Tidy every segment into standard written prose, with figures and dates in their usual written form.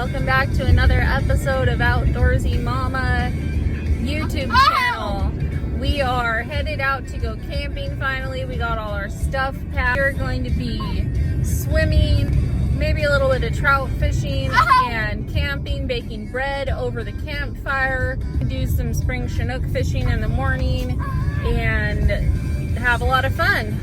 welcome back to another episode of Outdoorsy Mama YouTube channel. We are headed out to go camping finally. We got all our stuff packed. We're going to be swimming, maybe a little bit of trout fishing and camping, baking bread over the campfire, do some spring Chinook fishing in the morning, and have a lot of fun.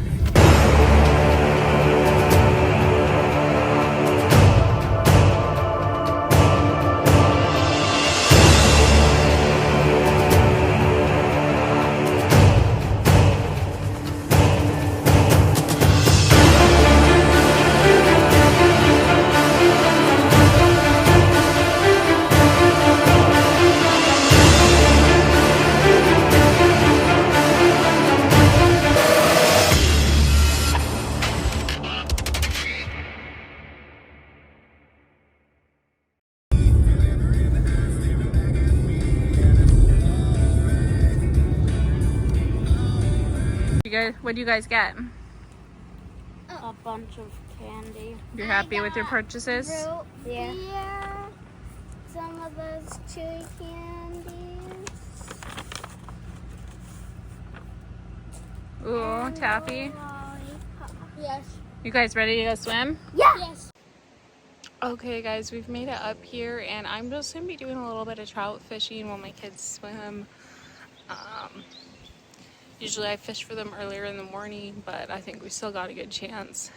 What do you guys get? A bunch of candy. You're happy with your purchases? Root beer, some of those chewy candies. Ooh, taffy. Yes. You guys ready to go swim? Yeah. Yes. Okay guys, we've made it up here and I'm just gonna be doing a little bit of trout fishing while my kids swim. Usually I fish for them earlier in the morning, but I think we still got a good chance.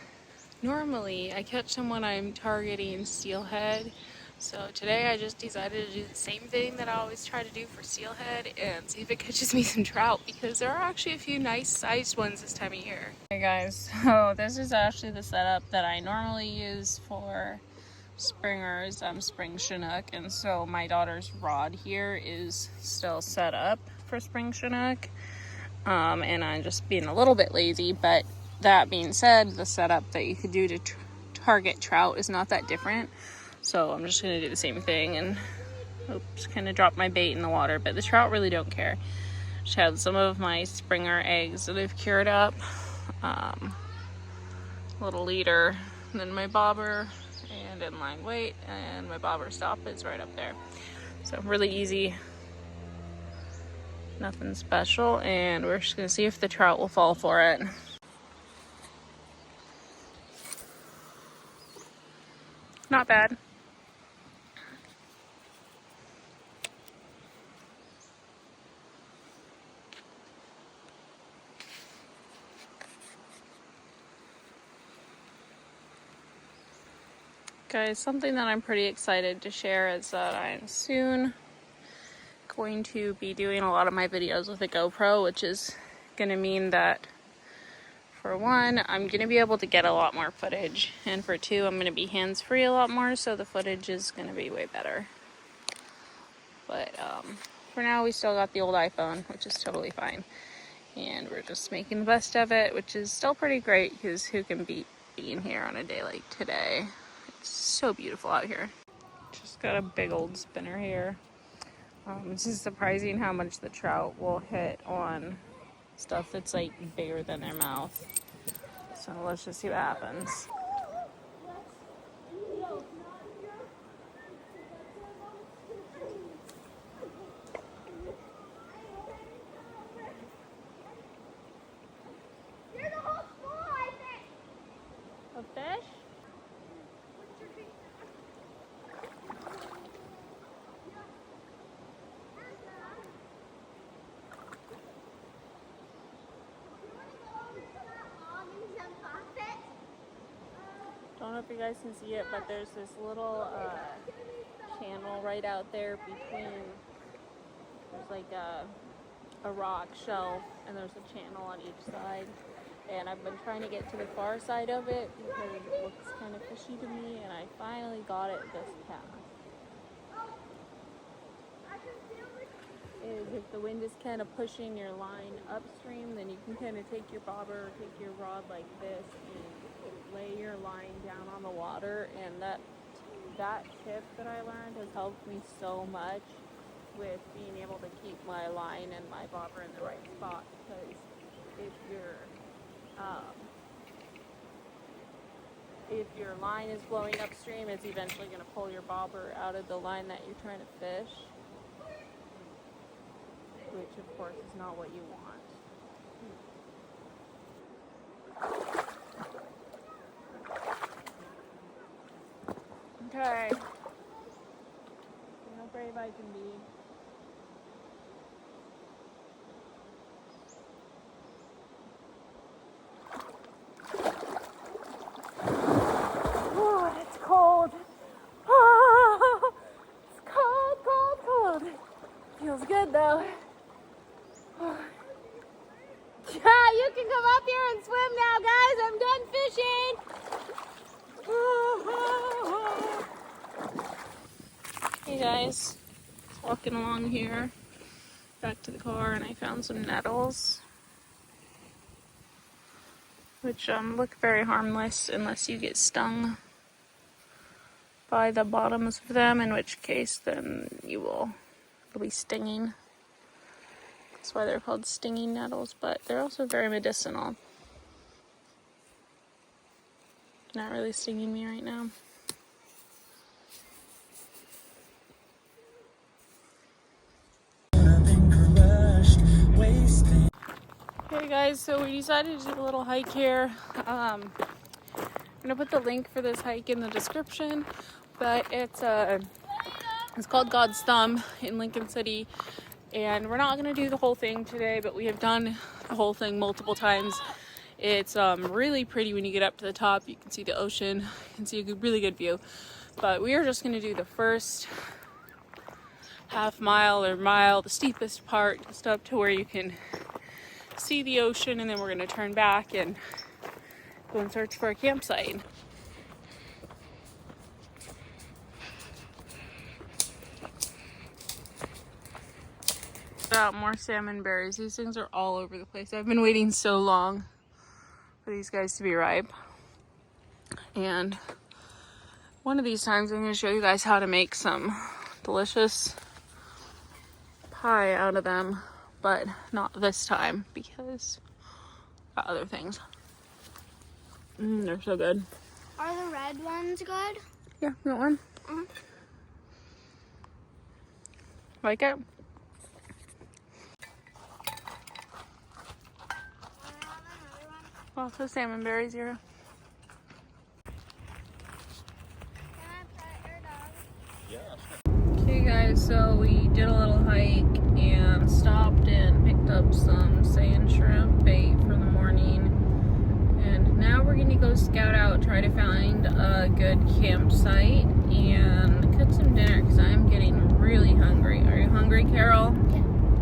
Normally I catch them when I'm targeting steelhead, so today I just decided to do the same thing that I always try to do for steelhead and see if it catches me some trout, because there are actually a few nice sized ones this time of year. Hey guys, so this is actually the setup that I normally use for springers, spring Chinook, and so my daughter's rod here is still set up for spring Chinook. And I'm just being a little bit lazy, but that being said, the setup that you could do to target trout is not that different. So I'm just gonna do the same thing and oops, kind of drop my bait in the water, but the trout really don't care. Just had some of my springer eggs that I've cured up, little leader, and then my bobber and inline weight, and my bobber stop is right up there. So really easy. Nothing special, and we're just gonna see if the trout will fall for it. Not bad. Guys, something that I'm pretty excited to share is that I'm soon going to be doing a lot of my videos with a GoPro, which is going to mean that for one, I'm going to be able to get a lot more footage, and for two, I'm going to be hands-free a lot more, so the footage is going to be way better. But for now, we still got the old iPhone, which is totally fine, and we're just making the best of it, which is still pretty great, because who can beat being here on a day like today? It's so beautiful out here. Just got a big old spinner here. It's just surprising how much the trout will hit on stuff that's like bigger than their mouth. So let's just see what happens. A fish? Don't know if you guys can see it, but there's this little channel right out there between, there's like a rock shelf and there's a channel on each side, and I've been trying to get to the far side of it because it looks kind of fishy to me, and I finally got it this cast. Is if the wind is kind of pushing your line upstream, then you can kind of take your bobber or take your rod like this and lay your line down on the water, and that tip that I learned has helped me so much with being able to keep my line and my bobber in the right spot, because if you're if your line is blowing upstream, it's eventually going to pull your bobber out of the line that you're trying to fish, which of course is not what you want. Okay. How brave I can be. Oh, it's cold. Oh, it's cold, cold, cold. Feels good though. Oh. Yeah, you can come up here and swim now, guys. I'm done fishing. Hey guys, just walking along here, back to the car, and I found some nettles, which look very harmless unless you get stung by the bottoms of them, in which case then it'll be stinging. That's why they're called stinging nettles, but they're also very medicinal. Not really stinging me right now. Hey guys, so we decided to do a little hike here. I'm gonna put the link for this hike in the description, but it's called God's Thumb in Lincoln City, and we're not gonna do the whole thing today, but we have done the whole thing multiple times. It's really pretty when you get up to the top. You can see the ocean, you can see a really good view, but we are just gonna do the first half mile or mile, the steepest part, just up to where you can see the ocean, and then we're gonna turn back and go and search for a campsite. Got more salmon berries. These things are all over the place. I've been waiting so long for these guys to be ripe. And one of these times I'm going to show you guys how to make some delicious pie out of them, but not this time because I've got other things. They're so good. Are the red ones good? Yeah, you want one? Mm-hmm. Like it? Also salmon berries here. Okay guys, so we did a little hike and stopped and picked up some sand shrimp bait for the morning. And now we're gonna go scout out, try to find a good campsite and cook some dinner because I'm getting really hungry. Are you hungry, Carol?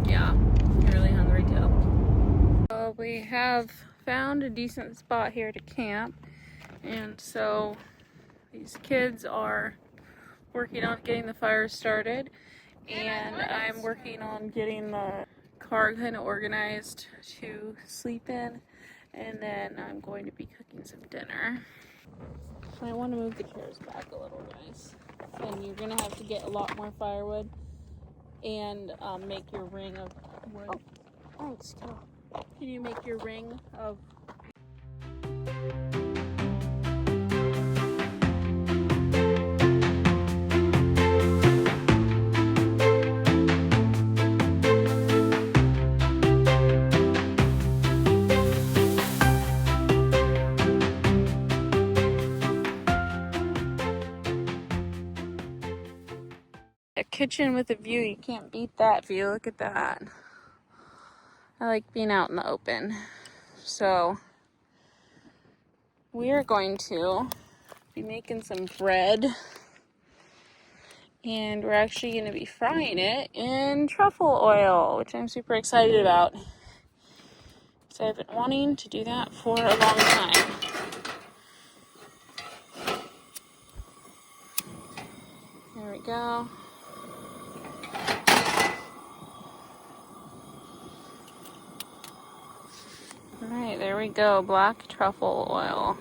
Yeah. I'm really hungry too. So we have found a decent spot here to camp, and so these kids are working on getting the fire started, and I'm working on getting the car kind of organized to sleep in, and then I'm going to be cooking some dinner. I want to move the chairs back a little, guys, and you're gonna have to get a lot more firewood and make your ring of wood. Oh, thanks, Carol. Can you make your ring of a kitchen with a view? You can't beat that view. Look at that. I like being out in the open. So we are going to be making some bread, and we're actually going to be frying it in truffle oil, which I'm super excited about. So I've been wanting to do that for a long time. There we go. Alright, there we go. Black truffle oil.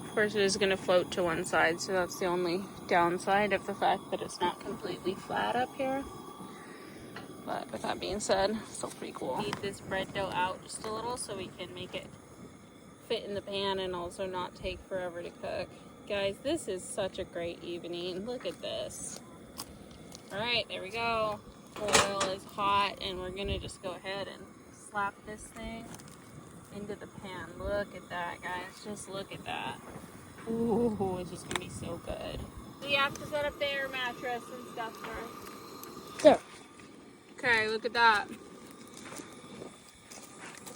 Of course, it is going to float to one side, so that's the only downside of the fact that it's not completely flat up here. But with that being said, still pretty cool. Beat this bread dough out just a little so we can make it fit in the pan and also not take forever to cook. Guys, this is such a great evening. Look at this. All right, there we go. Oil is hot and we're gonna just go ahead and slap this thing into the pan. Look at that, guys. Just look at that. Ooh, it's just gonna be so good. We have to set up the air mattress and stuff first. There. Okay, look at that.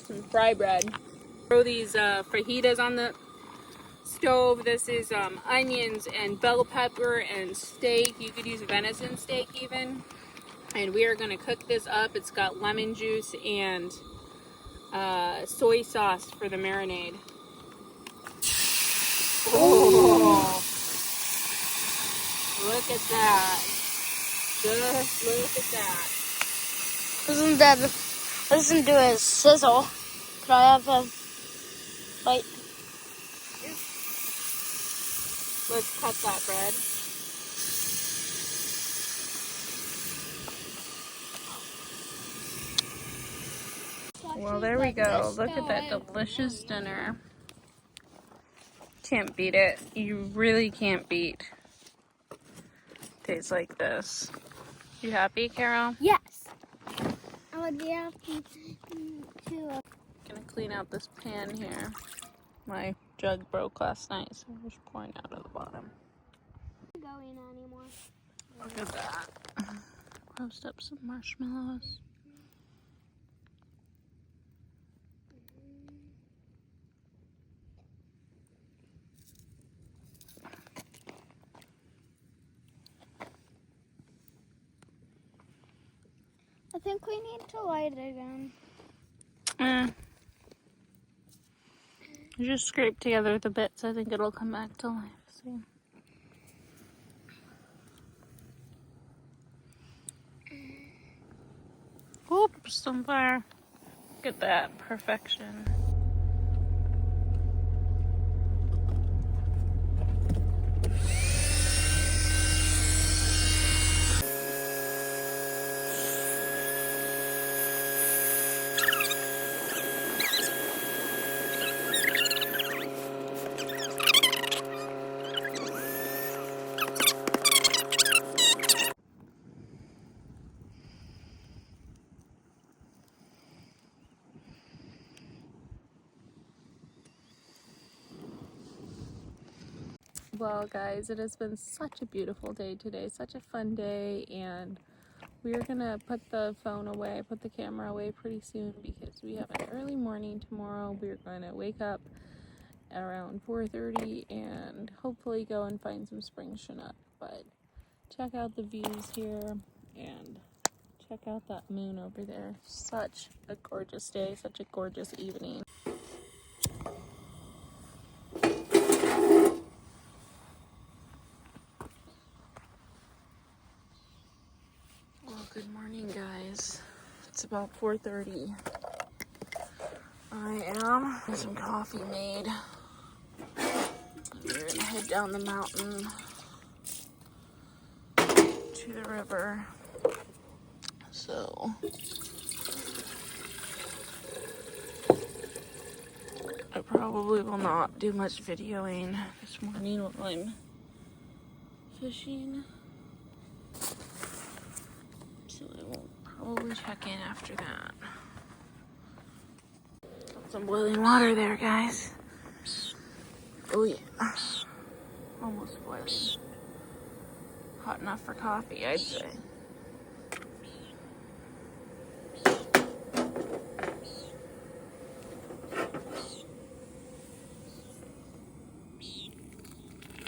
Some fry bread. Throw these fajitas on the stove. This is onions and bell pepper and steak. You could use venison steak even. And we are gonna cook this up. It's got lemon juice and soy sauce for the marinade. Oh, look at that. Just look at that. Listen to his sizzle. Could I have a bite? Let's cut that bread. Well, there we go. Look at that delicious dinner. Can't beat it. You really can't beat tastes like this. You happy, Carol? Yes. I would be happy to. Gonna clean out this pan here. My jug broke last night, so I'm just pouring out of the bottom. Going anymore. Look at that. Roast up some marshmallows. I think we need to light it again. You just scrape together the bits. I think it'll come back to life. See? Oops, on fire. Look at that perfection. Well, guys, it has been such a beautiful day today, such a fun day, and we're gonna put the phone away, put the camera away pretty soon because we have an early morning tomorrow. We're gonna wake up around 4:30 and hopefully go and find some spring chinook. But check out the views here and check out that moon over there. Such a gorgeous day, such a gorgeous evening. Good morning, guys. It's about 4:30. I am getting some coffee made. We're gonna head down the mountain to the river. So I probably will not do much videoing this morning while I'm fishing. So I will probably check in after that. Got some boiling water there, guys. Oh yeah. Almost boiling. Hot enough for coffee, I'd say.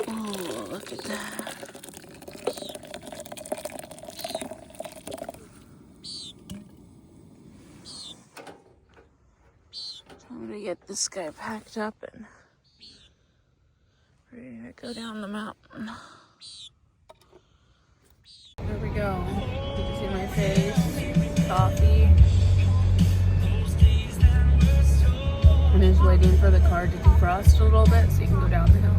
Oh, look at that. I'm gonna get this guy packed up and ready to go down the mountain. There we go. Did you see my face? Coffee. I'm just waiting for the car to defrost a little bit so you can go down the hill.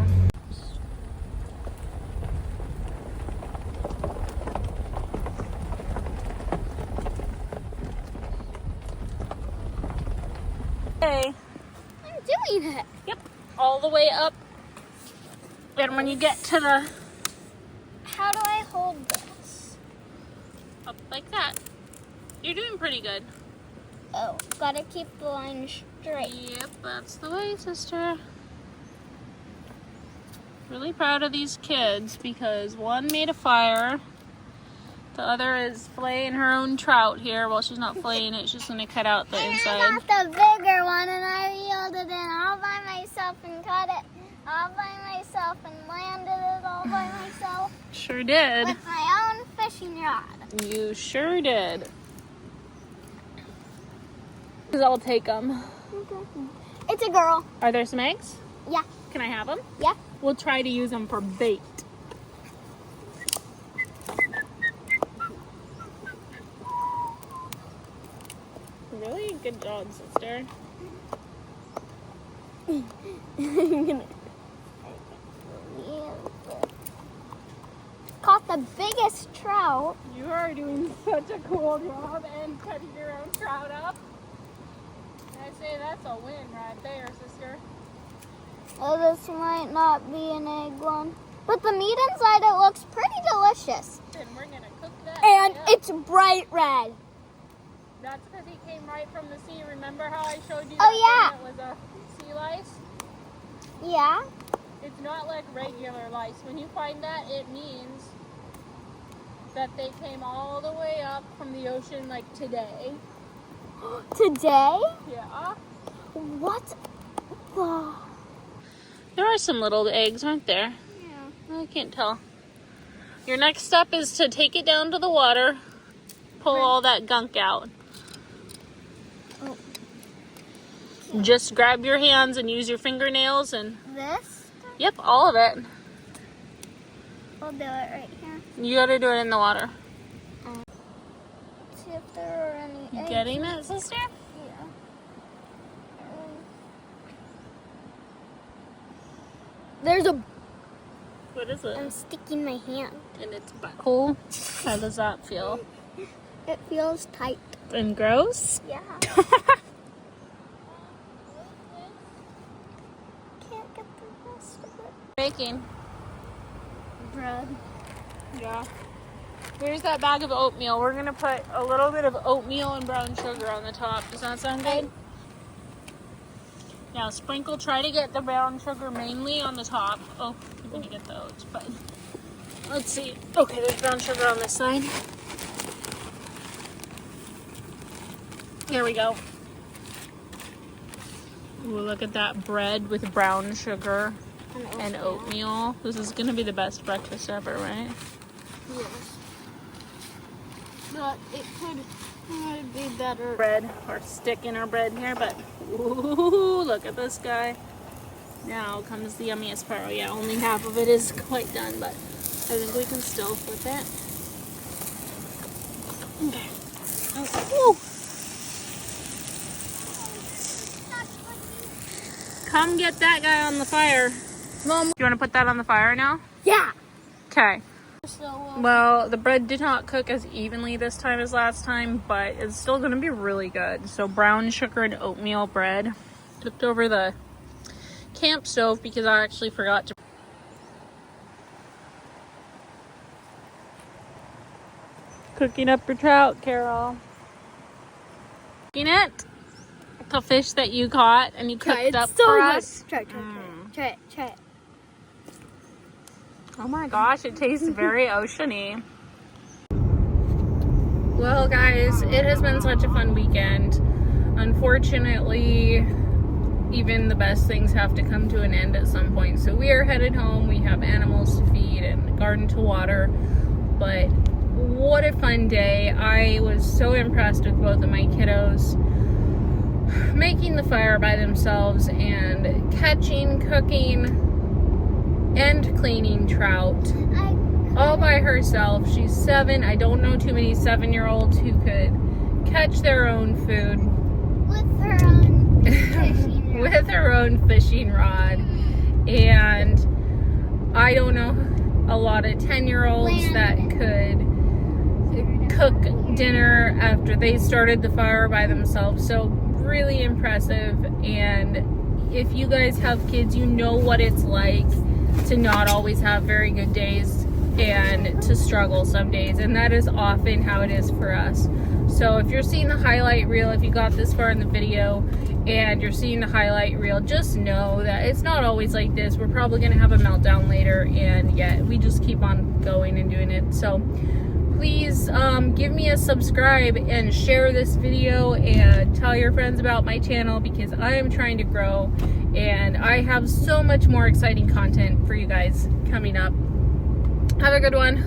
way up. And when you get to the... How do I hold this? Up like that. You're doing pretty good. Oh, gotta keep the line straight. Yep, that's the way, sister. Really proud of these kids because one made a fire. The other is filleting her own trout here. Well, she's not filleting it. She's going to cut out the inside. I got the bigger one and I reeled it in all by myself and cut it all by myself and landed it all by myself. Sure did. With my own fishing rod. You sure did. I'll take them. It's a girl. Are there some eggs? Yeah. Can I have them? Yeah. We'll try to use them for bait. Really good job, sister. Caught the biggest trout. You are doing such a cool job and cutting your own trout up. I say that's a win right there, sister. Oh, this might not be an egg one. But the meat inside, it looks pretty delicious. And we're going to cook that. And up. it's bright red. That's because he came right from the sea. Remember how I showed you Oh, that thing that was a sea lice? Yeah. It's not like regular lice. When you find that, it means that they came all the way up from the ocean like today. Today? Yeah. What the? There are some little eggs, aren't there? Yeah. I can't tell. Your next step is to take it down to the water, pull all that gunk out. Oh. Just grab your hands and use your fingernails and... This? Yep, all of it. I'll do it right here. You gotta do it in the water. See if there are any You eggs. getting it, sister? Yeah. There's a... What is I'm it? sticking my hand. And it's butthole. How does that feel? It feels tight. And gross? Yeah. Can't get the rest of it. Making. Bread. Yeah. Here's that bag of oatmeal. We're gonna put a little bit of oatmeal and brown sugar on the top. Does that sound good? Now sprinkle, try to get the brown sugar mainly on the top. Oh, you're gonna get the oats, but let's see. Okay, there's brown sugar on this side. There we go. Ooh, look at that bread with brown sugar and oatmeal. This is gonna be the best breakfast ever, right? Yes. But it could be better. Bread or stick in our bread here, but ooh, look at this guy. Now comes the yummiest part. Oh yeah, only half of it is quite done, but I think we can still flip it. Okay. Oh, come get that guy on the fire. Mom. You want to put that on the fire now? Yeah. Okay. So, Well, the bread did not cook as evenly this time as last time, but it's still going to be really good. So brown sugar and oatmeal bread. Flipped over the camp stove because I actually forgot to. Cooking up your trout, Carol. Cooking it. The fish that you caught and you cooked up for us. Try it. Oh my gosh, it tastes very oceany. Well guys, it has been such a fun weekend. Unfortunately, even the best things have to come to an end at some point. So we are headed home. We have animals to feed and a garden to water. But what a fun day. I was so impressed with both of my kiddos making the fire by themselves and catching, cooking, and cleaning trout all by herself. She's 7. I don't know too many 7-year-olds who could catch their own food With her own fishing rod. with her own fishing rod. And I don't know a lot of 10-year-olds that could cook dinner after they started the fire by themselves. So really impressive, and if you guys have kids, you know what it's like to not always have very good days and to struggle some days, and that is often how it is for us. So if you're seeing the highlight reel, if you got this far in the video and you're seeing the highlight reel, just know that it's not always like this. We're probably going to have a meltdown later, and yet we just keep on going and doing it. So please give me a subscribe and share this video and tell your friends about my channel, because I am trying to grow and I have so much more exciting content for you guys coming up. Have a good one.